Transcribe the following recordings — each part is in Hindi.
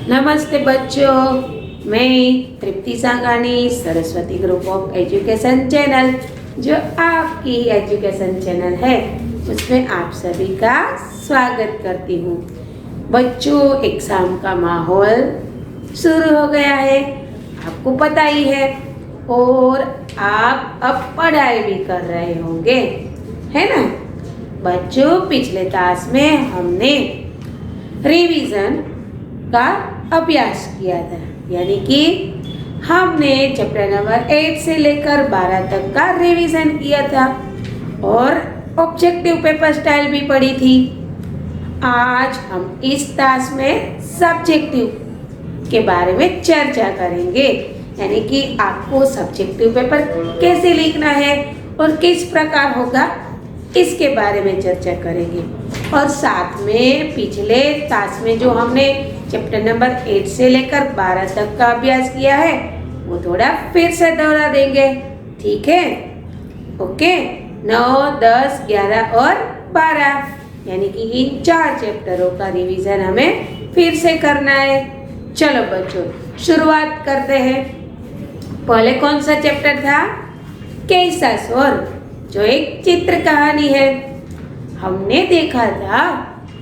नमस्ते बच्चों, मैं Tripti Sangani Saraswati group of education channel जो आपकी एजुकेशन चैनल है उसमें आप सभी का स्वागत करती हूँ। बच्चों, एग्ज़ाम का माहौल शुरू हो गया है, आपको पता ही है, और आप अब पढ़ाई भी कर रहे होंगे, है ना बच्चों। पिछले क्लास में हमने रिवीजन का अभ्यास किया था, यानी कि हमने चैप्टर नंबर 8 से लेकर 12 तक का रिवीजन किया था और ऑब्जेक्टिव पेपर स्टाइल भी पढ़ी थी। आज हम इस क्लास में सब्जेक्टिव के बारे में चर्चा करेंगे, यानी कि आपको सब्जेक्टिव पेपर कैसे लिखना है और किस प्रकार होगा इसके बारे में चर्चा करेंगे। और साथ में पिछले क्लास में जो हमने चैप्टर नंबर 8 से लेकर 12 तक का अभ्यास किया है वो थोड़ा फिर से दोहरा देंगे, ठीक है? ओके, 9, 10, 11 और 12 यानी कि इन 4 चैप्टरों का रिवीजन हमें फिर से करना है। चलो बच्चों, शुरुआत करते हैं। पहले कौन सा चैप्टर था? कैसा स्वर, जो एक चित्र कहानी है। हमने देखा था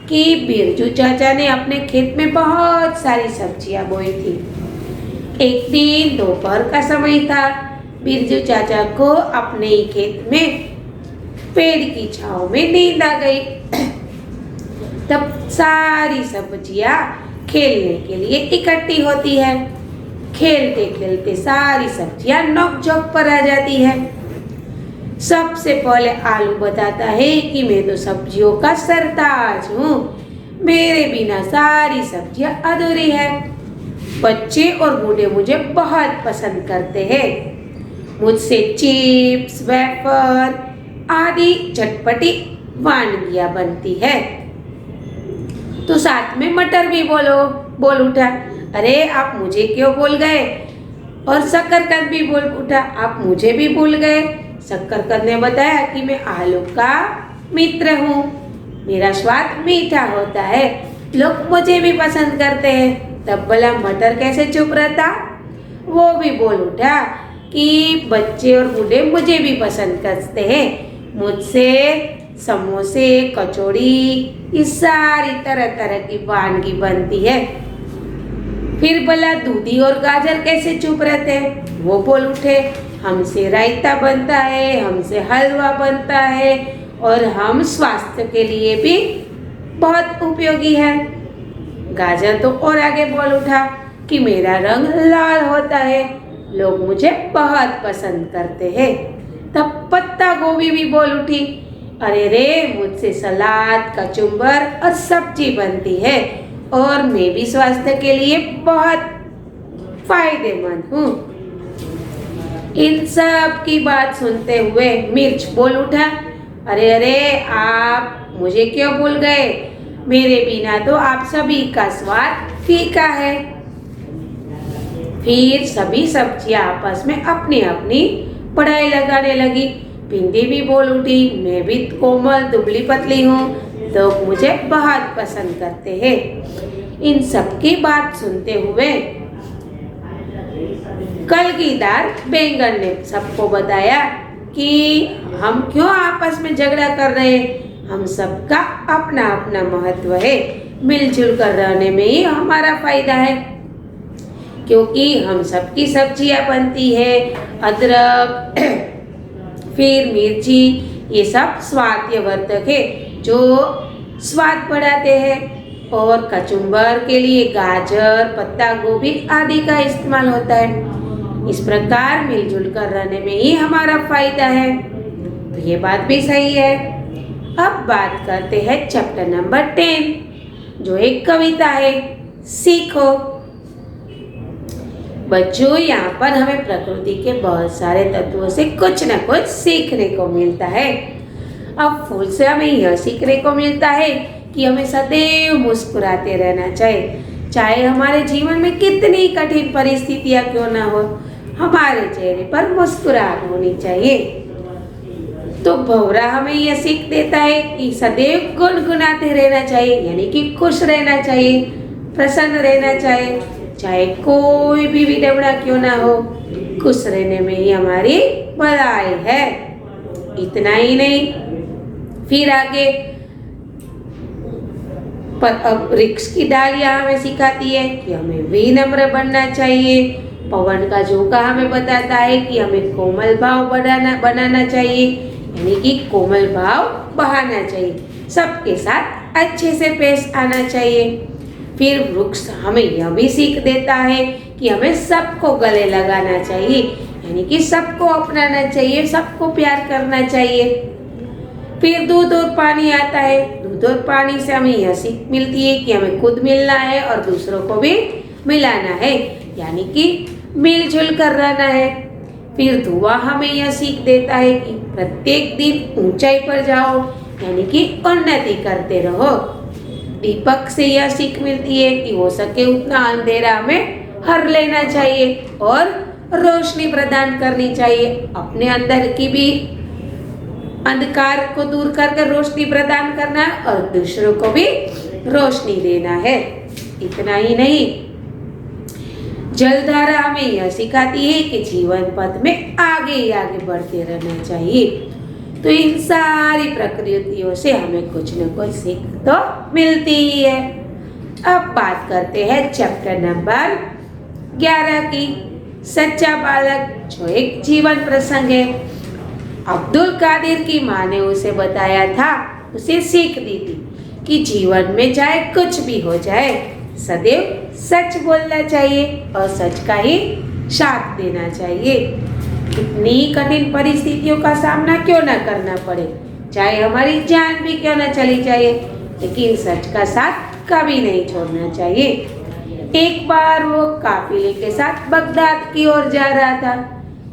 कि बिरजू चाचा ने अपने खेत में बहुत सारी सब्जियां बोई थी। एक दिन दोपहर का समय था, बिरजू चाचा को अपने ही खेत में पेड़ की छांव में नींद आ गई। तब सारी सब्जियां खेलने के लिए इकट्ठी होती है। खेलते खेलते सारी सब्जियां नोक-झोंक पर आ जाती है। सबसे पहले आलू बताता है कि मैं तो सब्जियों का सरताज हूँ, मेरे बिना सारी सब्जियां अधूरी है। बच्चे और बूढ़े मुझे बहुत पसंद करते हैं। मुझसे चिप्स, वेफर आदि चटपटी वानगियां बनती है। तो साथ में मटर भी बोल उठा। अरे आप मुझे क्यों भूल गए? और शकरकंद भी बोल उठा, आप मुझे भी भूल गए। शकरकंद ने बताया कि मैं आलू का मित्र हूँ, मेरा स्वाद मीठा होता है, लोग मुझे भी पसंद करते हैं। तब भला मटर कैसे चुप रहता? वो भी बोल उठा कि बच्चे और बूढ़े मुझे भी पसंद करते हैं, मुझसे समोसे, कचौड़ी, ये सारी तरह तरह की वानगी बनती है। फिर भला दूधी और गाजर कैसे चुप रहते हैं? वो बोल उठे, हमसे रायता बनता है, हमसे हलवा बनता है और हम स्वास्थ्य के लिए भी बहुत उपयोगी है। गाजर तो और आगे बोल उठा कि मेरा रंग लाल होता है, लोग मुझे बहुत पसंद करते हैं। तब पत्ता गोभी भी बोल उठी, अरे रे मुझसे सलाद, कचुम्बर और सब्जी बनती है और मैं भी स्वास्थ्य के लिए बहुत फायदेमंद हूँ। इन सब की बात सुनते हुए मिर्च बोल उठा, अरे अरे आप मुझे क्यों भूल गए? मेरे बिना तो आप सभी का स्वाद फीका है। फिर सभी सब्जियां आपस में अपनी अपनी पढ़ाई लगाने लगी। भिंडी भी बोल उठी, मैं भी कोमल दुबली पतली हूँ, लोग मुझे बहुत पसंद करते हैं। इन सब की बात सुनते हुए कलगीदार बैंगन ने सबको बताया कि हम क्यों आपस में झगड़ा कर रहे हैं, हम सबका अपना अपना महत्व है, मिलजुल कर रहने में ही हमारा फायदा है, क्योंकि हम सबकी सब्जियां बनती है। अदरक फिर मिर्ची, ये सब स्वास्थ्यवर्धक है जो स्वाद बढ़ाते हैं। और कचुम्बर के लिए गाजर, पत्ता गोभी आदि का इस्तेमाल होता है। इस प्रकार मिलजुल कर रहने में ही हमारा फायदा है। तो ये बात भी सही है। अब बात करते हैं चैप्टर नंबर 10, जो एक कविता है, सीखो। बच्चों, यहाँ पर हमें प्रकृति के बहुत सारे तत्वों से कुछ न कुछ सीखने को मिलता है। अब फूल से हमें यह सीखने को मिलता है कि हमें सदैव मुस्कुराते रहना चाहिए, चाहे हमारे जीवन में कितनी कठिन परिस्थितियां क्यों ना हो, हमारे चेहरे पर मुस्कुराहट होनी चाहिए। तो भंवरा हमें यह सीख देता है कि सदैव गुनगुनाते रहना चाहिए, यानी कि खुश रहना चाहिए। प्रसन्न रहना चाहिए, चाहे कोई भी विडंबना क्यों ना हो, खुश रहने में ही हमारी भलाई है। इतना ही नहीं, फिर आगे पर अब वृक्ष की डालियां हमें सिखाती है कि हमें विनम्र बनना चाहिए। पवन का झोंका हमें बताता है कि हमें कोमल भाव बनाना चाहिए, यानी कि कोमल भाव बहाना चाहिए, सबके साथ अच्छे से पेश आना चाहिए। फिर वृक्ष हमें यह भी सीख देता है कि हमें सबको गले लगाना चाहिए, यानी कि सबको अपनाना चाहिए, सबको प्यार करना चाहिए। फिर दूध और पानी आता है। दूध और पानी से हमें यह सीख मिलती है कि हमें खुद मिलना है और दूसरों को भी मिलाना है, यानी कि मिलजुल कर रहना है। फिर धुआं हमें यह सीख देता है कि प्रत्येक दिन ऊंचाई पर जाओ, यानी कि उन्नति करते रहो। दीपक से यह सीख मिलती है कि हो सके उतना अंधेरा हमें हर लेना चाहिए और रोशनी प्रदान करनी चाहिए। अपने अंदर की भी अंधकार को दूर करके रोशनी प्रदान करना है और दूसरों को भी रोशनी देना है। इतना ही नहीं, जलधारा हमें यह सिखाती है कि जीवन पथ में आगे ही आगे बढ़ते रहना चाहिए। तो इन सारी प्रकृतियों से हमें कुछ न कुछ सीख तो मिलती ही है। अब बात करते हैं चैप्टर नंबर 11 की, सच्चा बालक, जो एक जीवन प्रसंग है। अब्दुल कादिर की माँ ने उसे बताया था, उसे सीख दी थी कि जीवन में चाहे कुछ भी हो जाए, सदैव सच बोलना चाहिए और सच का ही साथ देना चाहिए। कितनी कठिन परिस्थितियों का सामना क्यों ना करना पड़े, चाहे हमारी जान भी क्यों ना चली जाए, लेकिन सच का साथ कभी नहीं छोड़ना चाहिए। एक बार वो काफिले के साथ बगदाद की ओर जा रहा था,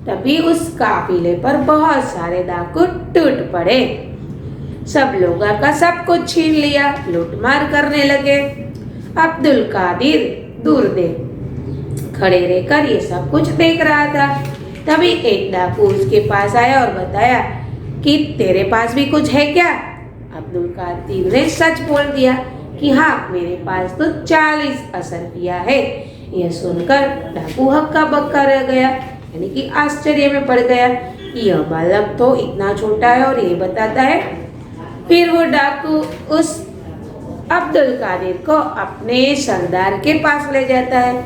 तभी उस काफिले पर बहुत सारे डाकू टूट पड़े। सब लोगों का सब कुछ छीन लिया, लूटमार करने लगे। अब्दुल कादिर दूर दे खड़े रहकर ये सब कुछ देख रहा था। तभी एक डाकू उसके पास आया और बताया कि तेरे पास भी कुछ है क्या? अब्दुल कादिर ने सच बोल दिया कि हाँ, मेरे पास तो 40 असरफिया है। यह सुनकर डाकू हक्का बक्का रह गया, यानी कि आश्चर्य में पड़ गया कि यह बालक तो इतना छोटा है और ये बताता है। फिर वो डाकू उस अब्दुल कादिर को अपने सरदार के पास ले जाता है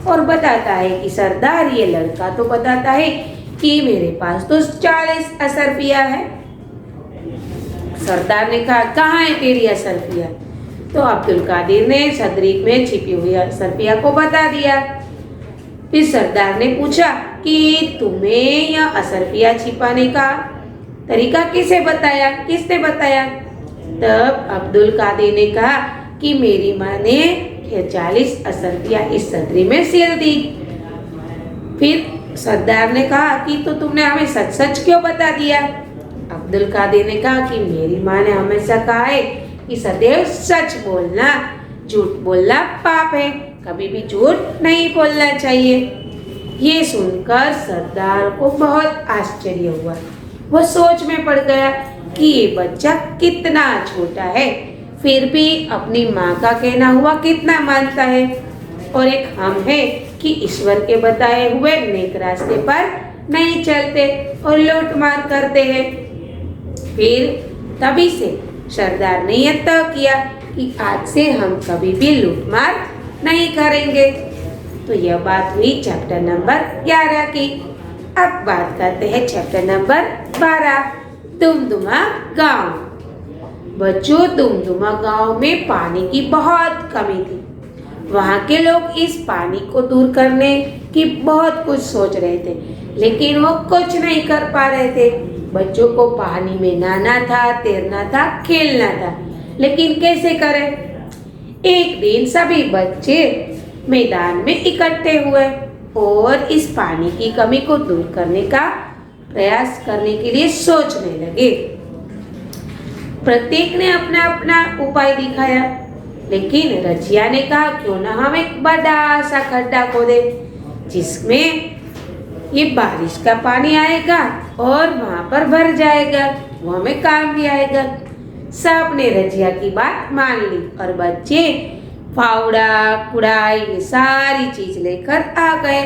और बताता है कि सरदार, ये लड़का तो बताता है कि मेरे पास तो 40 असरफिया है। सरदार ने कहा, कहाँ है तेरी असरफिया? तो अब्दुल कादिर ने सदरी में छिपी हुई असरफिया को बता दिया। फिर सरदार ने पूछा कि तुम्हें यह असरफिया छिपाने का तरीका किसने बताया? तब अब्दुल कादिर ने कहा कि मेरी माँ ने 40 असरफिया इस सदरी में सिल दी। फिर सरदार ने कहा कि तो तुमने हमें सच सच क्यों बता दिया? अब्दुल कादिर ने कहा कि मेरी माँ ने हमेशा कहा है कि सदैव सच बोलना, झूठ बोलना पाप है, कभी भी झूठ नहीं बोलना चाहिए। ये सुनकर सरदार को बहुत आश्चर्य हुआ। वो सोच में पड़ गया कि ये बच्चा कितना छोटा है, फिर भी अपनी माँ का कहना हुआ कितना मानता है, और एक हम है कि ईश्वर के बताए हुए नेक रास्ते पर नहीं चलते और लूट मार करते हैं। फिर तभी से सरदार ने यह तय किया कि आज से हम कभी भी लूटमार नहीं करेंगे। तो यह बात हुई चैप्टर नंबर 11 की। अब बात करते हैं चैप्टर नंबर 12, दुमदुमा गांव। बच्चों, दुमदुमा गांव में पानी की बहुत कमी थी। वहाँ के लोग इस पानी को दूर करने की बहुत कुछ सोच रहे थे, लेकिन वो कुछ नहीं कर पा रहे थे। बच्चों को पानी में नहाना था, तैरना था, खेलना था, लेकिन कैसे करें? एक दिन सभी बच्चे मैदान में इकट्ठे हुए और इस पानी की कमी को दूर करने का प्रयास करने के लिए सोचने लगे। प्रत्येक ने अपना अपना उपाय दिखाया, लेकिन रजिया ने कहा क्यों ना हम एक बड़ा सा खड्डा खोदे जिसमें ये बारिश का पानी आएगा और वहां पर भर जाएगा, वो हमें काम भी आएगा। सब ने रजिया की बात मान ली और बच्चे फावड़ा कुड़ाई ये सारी चीज लेकर आ गए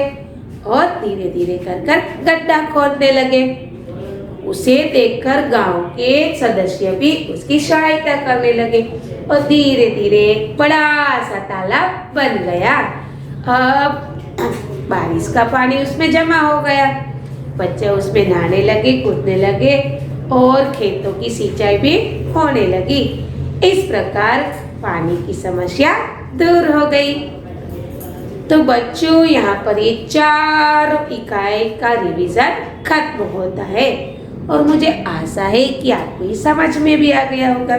और धीरे धीरे कर कर गड्ढा खोदने लगे। उसे देखकर गांव के सदस्य भी उसकी सहायता करने लगे और धीरे धीरे एक बड़ा सा तालाब बन गया। अब बारिश का पानी उसमें जमा हो गया, बच्चे उसमें नहाने लगे, कूदने लगे और खेतों की सिंचाई भी होने लगी। इस प्रकार पानी की समस्या दूर हो गई। तो बच्चों यहाँ पर ये 4 इकाई का रिवीजन खत्म होता है और मुझे आशा है कि आपको ये समझ में भी आ गया होगा।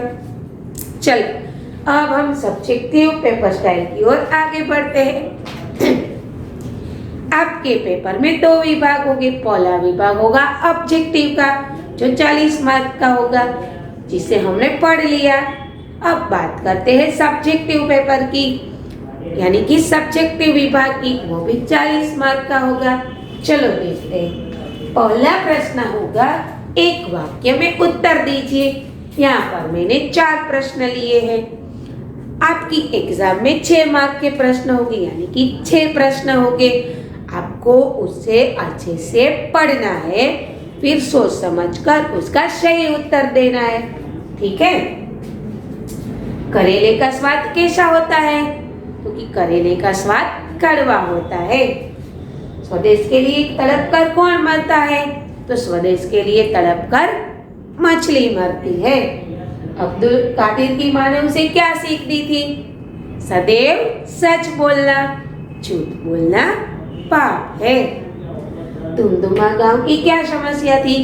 चलो अब हम सब्जेक्टिव पेपर स्टाइल की ओर आगे बढ़ते हैं। आपके पेपर में 2 विभाग होंगे। पहला विभाग होगा ऑब्जेक्टिव का जो 40 मार्क का होगा, जिसे हमने पढ़ लिया। अब बात करते हैं सब्जेक्टिव पेपर की, यानी कि सब्जेक्टिव विभाग की, वो भी 40 मार्क का होगा। चलो देखते हैं। पहला प्रश्न होगा, एक वाक्य में उत्तर दीजिए। यहाँ पर मैंने 4 प्रश्न लिए हैं। आपकी एग्जाम में 6 मार्क के प्रश्न होंगे, यानी कि 6 प्रश्न होंगे। आपको उससे अच्छे से पढ़ना है, फिर सोच समझकर उसका सही उत्तर देना है। ठीक है। करेले का स्वाद कैसा होता है? क्योंकि करेले का स्वाद कड़वा होता है। स्वदेश के लिए तड़प कर कौन मरता है? तो स्वदेश के लिए तड़प कर मछली मरती है। अब्दुल कादिर की माँ ने उसे क्या सीख दी थी? सदैव सच बोलना, झूठ बोलना पाप है। दुमदुमा गांव की क्या समस्या थी?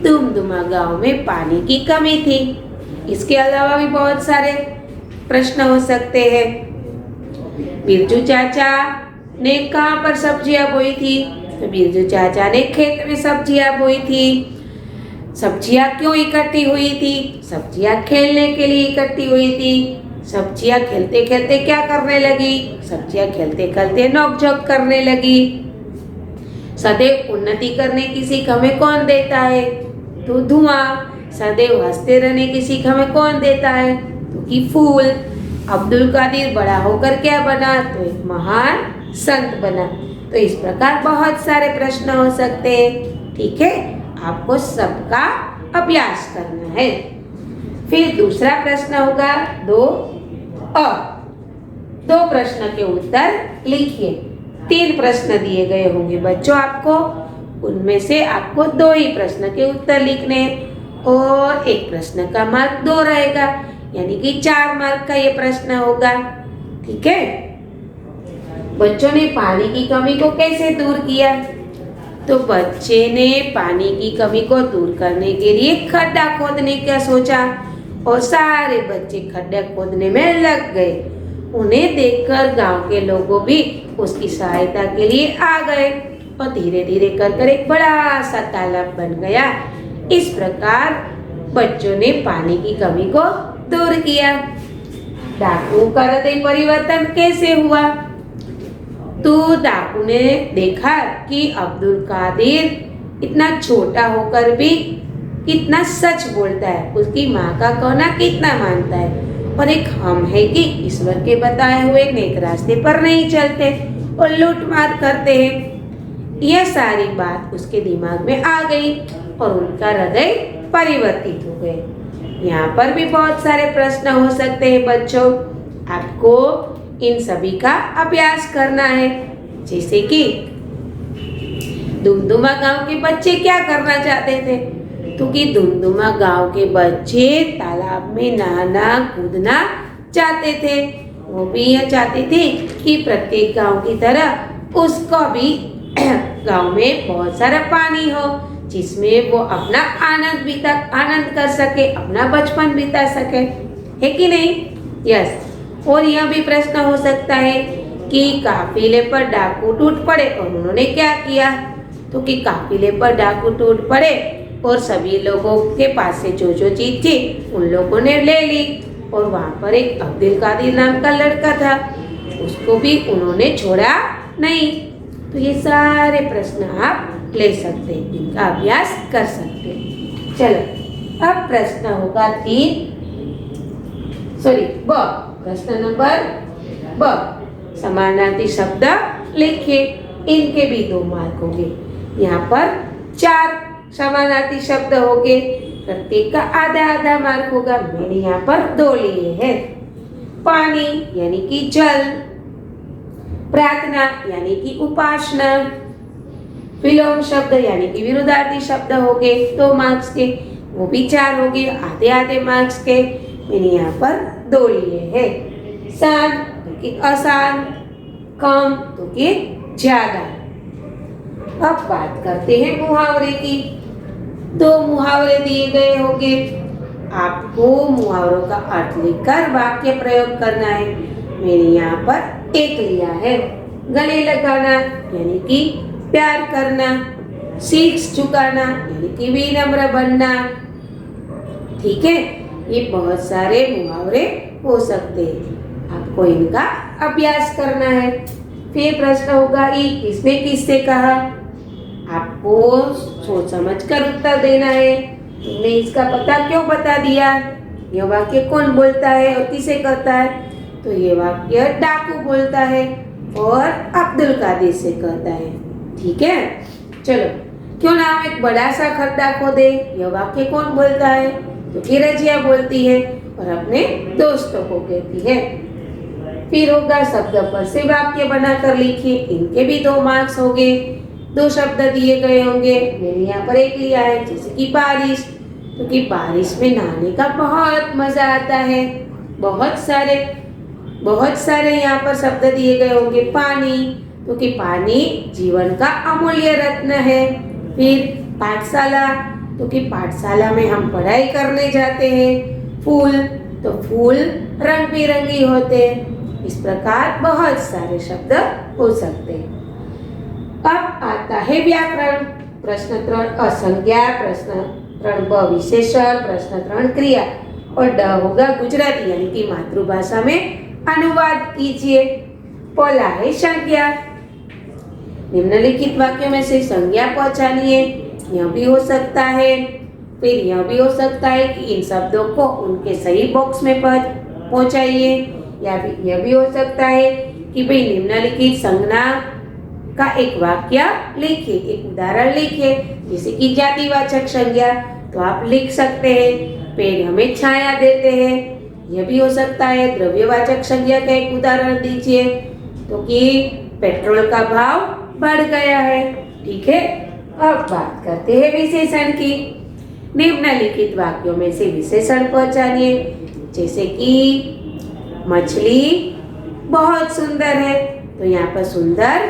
दुमदुमा गांव में पानी की कमी थी। इसके अलावा भी बहुत सारे प्रश्न हो सकते हैं। बिरजू चाचा ने कहाँ पर सब्जियां बोई थी? तो बिरजू चाचा ने खेत में सब्जियां बोई थी। सब्जियां क्यों इकट्ठी हुई थी? सब्जियां खेलने के लिए इकट्ठी हुई थी। सब्जियां खेलते खेलते क्या करने लगी? सब्जियां खेलते खेलते नोक-झोंक करने लगी। सदैव उन्नति करने की सीख हमें कौन देता है? तो धुआं। सदैव हंसते रहने की सीख हमें कौन देता है? तो कि फूल। अब्दुल कादिर बड़ा होकर क्या बना? तो एक महान संत बना। तो इस प्रकार बहुत सारे प्रश्न हो सकते हैं। ठीक है, आपको सबका अभ्यास करना है। फिर दूसरा प्रश्न होगा 2 प्रश्न के उत्तर लिखिए। 3 प्रश्न दिए गए होंगे बच्चों आपको, उनमें से आपको 2 ही प्रश्न के उत्तर लिखने और एक प्रश्न का मार्क 2 रहेगा, यानी कि 4 मार्क का ये प्रश्न होगा। ठीक है। बच्चों ने पानी की कमी को कैसे दूर किया? तो बच्चे ने पानी की कमी को दूर करने के लिए खड्डा खोदने का सोचा और सारे बच्चे खड्डा खोदने में लग गए। उन्हें देखकर गांव के लोगों भी उसकी सहायता के लिए आ गए और धीरे धीरे कर एक बड़ा सा तालाब बन गया। इस प्रकार बच्चों ने पानी की कमी को दूर किया। डाकू का हृदय परिवर्तन कैसे हुआ? तो डाकू ने देखा कि अब्दुल कादिर इतना छोटा होकर भी कितना सच बोलता है, उसकी माँ का कहना कितना मानता है, और एक हम है कि ईश्वर के बताए हुए नेक रास्ते पर नहीं चलते और लूट मार करते हैं। यह सारी बात उसके दिमाग में आ गई और उनका हृदय परिवर्तित हो गए। यहाँ पर भी बहुत सारे प्रश्न हो सकते हैं बच्चों, आपको इन सभी का अभ्यास करना है। जैसे कि दुमदुमा गांव के बच्चे क्या करना चाहते थे? क्योंकि दुमदुमा गांव के बच्चे तालाब में नहाना कूदना चाहते थे। वो भी यह चाहते थे कि प्रत्येक गांव की तरह उसको भी गांव में बहुत सारा पानी हो, जिसमें वो अपना आनंद कर सके, अपना बचपन बिता सके, है कि नहीं? यस। और यह भी प्रश्न हो सकता है कि काफिले पर डाकू टूट पड़े और उन्होंने क्या किया? तो कि काफिले पर डाकू टूट पड़े और सभी लोगों के पास से जो जो चीज थी उन लोगों ने ले ली, और वहाँ पर एक अब्दुल कादिर नाम का लड़का था, उसको भी उन्होंने छोड़ा नहीं। तो ये सारे प्रश्न आप ले सकते हैं, इनका अभ्यास कर सकते हैं। चलो अब प्रश्न होगा प्रश्न नंबर ब। समानार्थी शब्द लिखिए, इनके भी 2 मार्क होंगे। यहाँ पर 4 समानार्थी शब्द होंगे, प्रत्येक का आधा आधा मार्क होगा। मैंने यहाँ पर 2 लिए हैं। पानी यानी कि जल, प्रार्थना यानी कि उपासना, विलोम शब्द यानी कि विरुद्धार्थी शब्द हो गए 2 मार्क्स के, वो भी 4 हो गए, आधे आधे मार्क्स के। मैंने यहाँ पर 2 लिए हैं। शांत तो कि अशांत, कम तो कि ज्यादा। अब बात करते हैं मुहावरे की। 2 मुहावरे दिए गए होंगे, आपको मुहावरों का अर्थ लिखकर वाक्य प्रयोग करना है। मैंने यहाँ पर 1 लिया है। गले लगाना यानी कि प्यार करना, शीश झुकाना यानी कि विनम्र बनना। ठीक है, ये बहुत सारे मुहावरे हो सकते हैं, आपको इनका अभ्यास करना है। फिर प्रश्न होगा ये किसने किससे कहा, आपको सोच समझ कर उत्तर देना है। तुमने इसका पता क्यों बता दिया, यह वाक्य कौन बोलता है और किसे कहता है, तो ये वाक्य डाकू बोलता है और अब्दुल कादिर से कहता है। ठीक है, चलो। क्यों ना हम एक बड़ा सा खड्डा खोदे, यह वाक्य कौन बोलता है, तो कि रजिया बोलती है और अपने दोस्तों को कहती है। फिर होगा शब्द पर से वाक्य बनाकर लिखिए, इनके भी 2 मार्क्स होंगे। 2 शब्द दिए गए होंगे, मैंने यहाँ पर 1 लिया है, जैसे कि बारिश, क्योंकि बारिश में नहाने का बहुत मजा आता है। बहुत सारे यहाँ पर शब्द दिए गए होंगे। पानी, क्योंकि पानी जीवन का अमूल्य रत्न है। फिर पाठशाला, क्योंकि पाठशाला में हम पढ़ाई करने जाते हैं। फूल, तो फूल रंग बिरंगी होते हैं। इस प्रकार बहुत सारे शब्द हो सकते हैं। अब आता है व्याकरण। प्रश्न 3 असंज्ञा, प्रश्न 3 ब विशेषण, प्रश्न 3 क्रिया और ड होगा गुजराती यानी कि मातृभाषा में अनुवाद कीजिए। पहला है संज्ञा। निम्नलिखित वाक्यों में से संज्ञा पहचानिए। यह भी हो सकता है, फिर यह भी हो सकता है कि इन शब्दों को उनके सही बॉक्स में पहुंचाइए। यह भी हो सकता है कि भाई निम्नलिखित संज्ञा का एक वाक्य लिखिए, एक उदाहरण लिखिए, जैसे कि जातिवाचक संज्ञा, तो आप लिख सकते हैं पेड़ हमें छाया देते हैं। यह भी हो सकता है द्रव्यवाचक संज्ञा का एक उदाहरण दीजिए, तो कि पेट्रोल का भाव बढ़ गया है। ठीक है, अब बात करते हैं विशेषण की। निम्नलिखित वाक्यों में से विशेषण पहचानिए, जैसे कि मछली बहुत सुंदर है, तो यहाँ पर सुंदर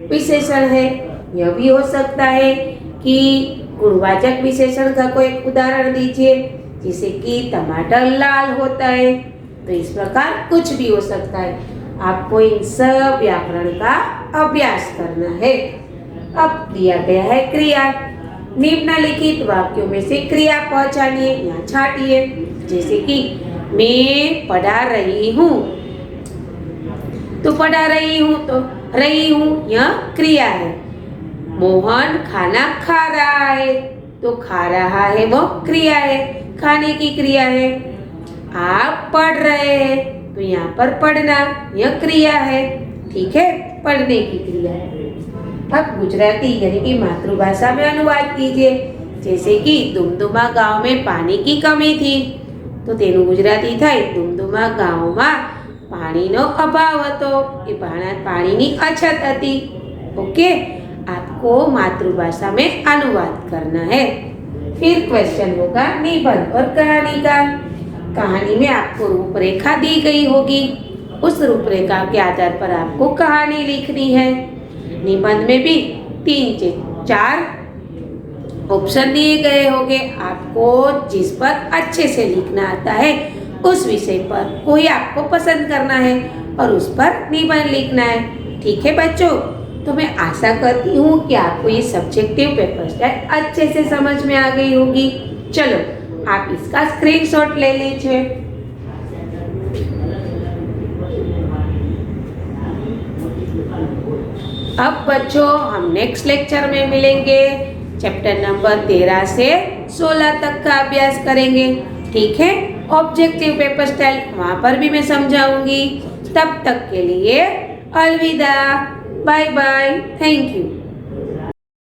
विशेषण है। यह भी हो सकता है कि गुणवाचक विशेषण का कोई उदाहरण दीजिए, जैसे कि टमाटर लाल होता है, तो इस प्रकार कुछ भी हो सकता है। आपको इन सब व्याकरण का अभ्यास करना है। अब दिया गया है क्रिया। निम्नलिखित वाक्यों में से क्रिया पहचानिए, यहाँ छाटिए, जैसे कि मैं पढ़ा रही हूँ, तो पढ़ा रही हूँ तो रही हूँ यह क्रिया है। मोहन खाना खा रहा है, तो खा रहा है वो क्रिया है, खाने की क्रिया है। आप पढ़ रहे हैं, तो यहाँ पर पढ़ना यह क्रिया है। ठीक है, पढ़ने की क्रिया है। अब गुजराती यानी कि मातृभाषा में अनुवाद कीजिए, जैसे कि दुमदुमा गांव में पानी की कमी थी, तो तेનું ગુજરાતી થાય दुमदुमा ગામમાં પાણીનો અભાવ હતો, એ પાણીની અછત હતી। ओके, आपको मातृभाषा में अनुवाद करना है। फिर क्वेश्चन होगा निबंध और कहानी का। कहानी में आपको रूपरेखा दी गई होगी, उस रूपरेखा के आधार पर आपको कहानी लिखनी है। निबंध में भी 3 से 4 ऑप्शन दिए गए होंगे, आपको जिस पर अच्छे से लिखना आता है उस विषय पर कोई आपको पसंद करना है और उस पर निबंध लिखना है। ठीक है बच्चों, तो मैं आशा करती हूँ कि आपको ये सब्जेक्टिव पेपर स्टाइल अच्छे से समझ में आ गई होगी। चलो, आप इसका स्क्रीनशॉट ले लीजिए। अब बच्चों हम नेक्स्ट लेक्चर में मिलेंगे, चैप्टर नंबर 13 से 16 तक का अभ्यास करेंगे। ठीक है, ऑब्जेक्टिव पेपर स्टाइल वहाँ पर भी मैं समझाऊंगी। तब तक के लिए अलविदा, बाय बाय, थैंक यू।